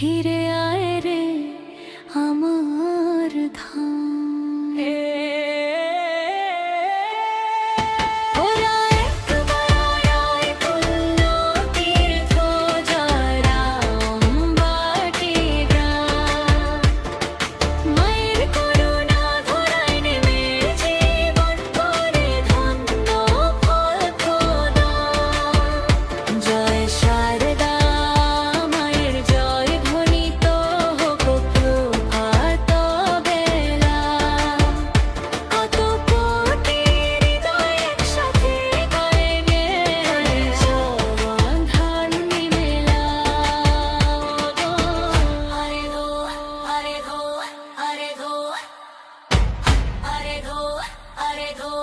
ফিরে আয় রে আমার ধাম। ওরা একবার আয় পুণ্য তীর্থ যারা অম্বাটি গ্রাম। মায়ের করুণা ধরায় নেমে জীবন করে ধন্য ফল প্রদান। জয় শারদা মায়ের জয় ধ্বনিত হোক প্রভাত বেলা। কত কোটি হৃদয় একসাথে গায়ে গে সমাধান মেলা। হরে ধো হরে ধো হরে ধো হরে ধো হরে ধো।